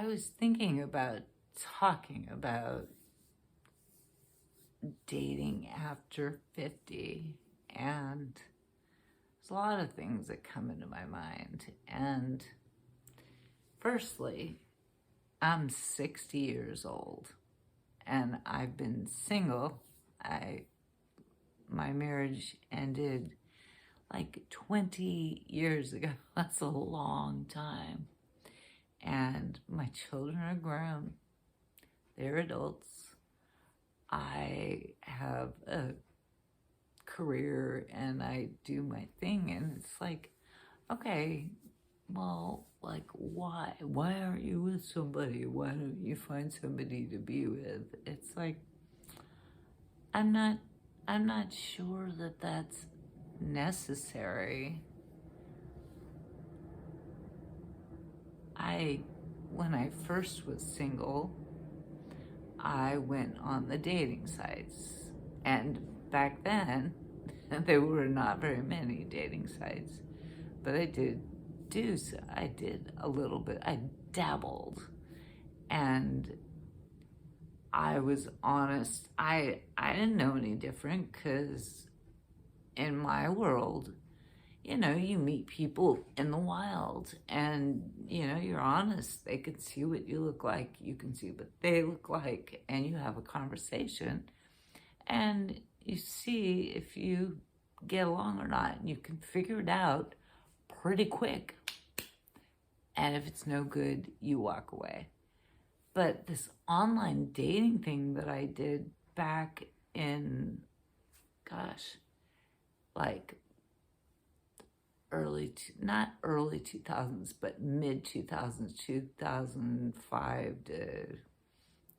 I was thinking about talking about dating after 50, and there's a lot of things that come into my mind. And firstly, I'm 60 years old and I've been single. My marriage ended like 20 years ago. That's a long time. And my children are grown. They're adults. I have a career and I do my thing, and it's like, okay, well, like, why aren't you with somebody? Why don't you find somebody to be with? It's like, I'm not sure that that's necessary. When I first was single, I went on the dating sites, and back then there were not very many dating sites, but I did a little bit. I dabbled, and I was honest. I didn't know any different, because in my world, you meet people in the wild, and you're honest. They can see what you look like, you can see what they look like, and you have a conversation, and you see if you get along or not, and you can figure it out pretty quick. And if it's no good, you walk away. But this online dating thing that I did back in, like not early 2000s, but mid 2000s, 2005 to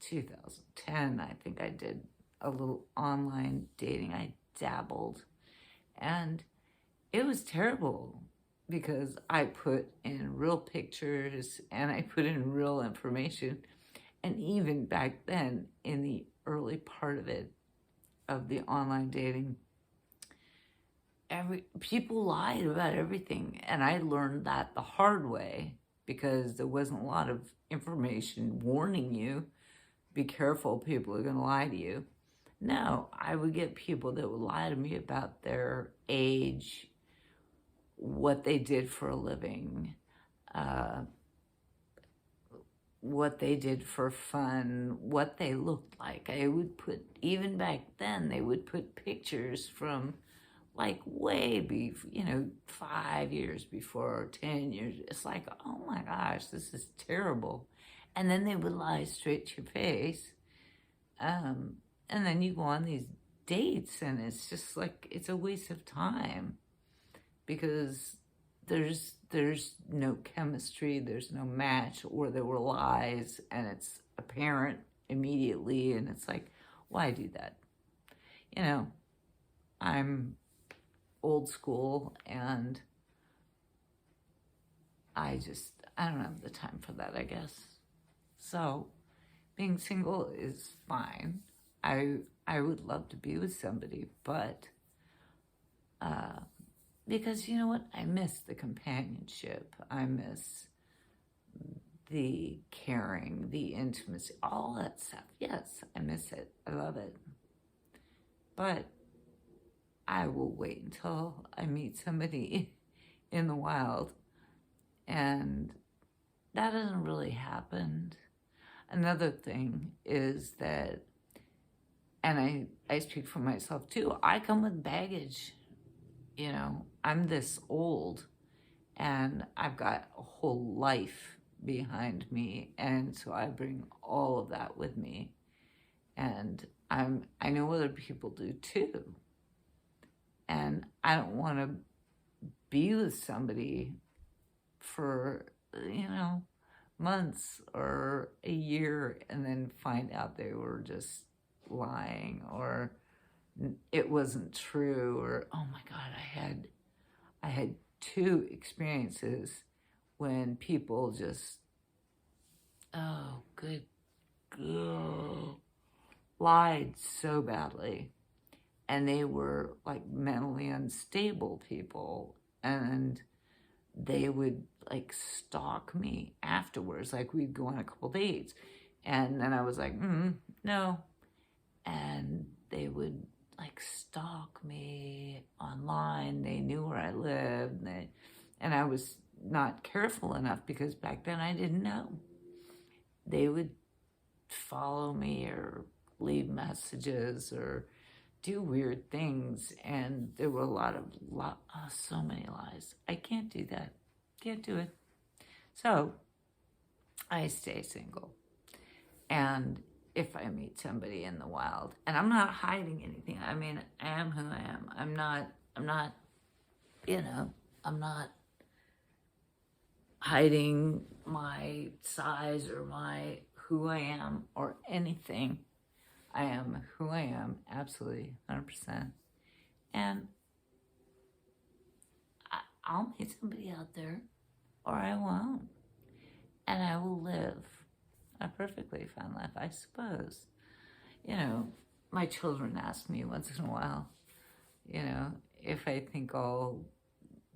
2010, I think I did a little online dating. I dabbled, and it was terrible, because I put in real pictures and I put in real information. And even back then, in the early part of it, of the online dating, people lied about everything. And I learned that the hard way, because there wasn't a lot of information warning you, be careful, people are going to lie to you. No, I would get people that would lie to me about their age, what they did for a living, what they did for fun, what they looked like. I would put, even back then, they would put pictures from like way before, 5 years before, 10 years. It's like, oh my gosh, this is terrible. And then they would lie straight to your face. And then you go on these dates, and it's just like, it's a waste of time, because there's no chemistry, there's no match, or there were lies, and it's apparent immediately, and it's like, why do that? I'm old school, and I don't have the time for that, I guess. So being single is fine. I would love to be with somebody, but because you know what? I miss the companionship. I miss the caring, the intimacy, all that stuff. Yes, I miss it. I love it. But I will wait until I meet somebody in the wild. And that hasn't really happened. Another thing is that, and I speak for myself too, I come with baggage. I'm this old, and I've got a whole life behind me, and so I bring all of that with me. And I know other people do too. And I don't want to be with somebody for, months or a year, and then find out they were just lying, or it wasn't true, or, oh my God, I had 2 experiences when people just, oh, good girl, lied so badly. And they were like mentally unstable people. And they would like stalk me afterwards. Like we'd go on a couple dates, and then I was like, no. And they would like stalk me online. They knew where I lived, and I was not careful enough because back then I didn't know. They would follow me or leave messages or do weird things, and there were so many lies. I can't do that. Can't do it. So I stay single. And if I meet somebody in the wild, and I'm not hiding anything. I mean, I am who I am. I'm not, I'm not hiding my size or my who I am or anything. I am who I am, absolutely, 100%. And I'll meet somebody out there, or I won't. And I will live a perfectly fine life, I suppose. My children ask me once in a while, if I think I'll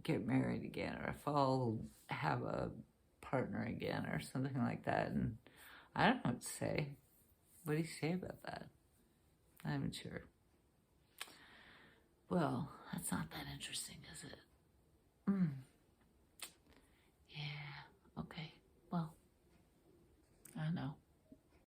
get married again or if I'll have a partner again or something like that. And I don't know what to say. What do you say about that? I'm not sure. Well, that's not that interesting, is it? Yeah, okay.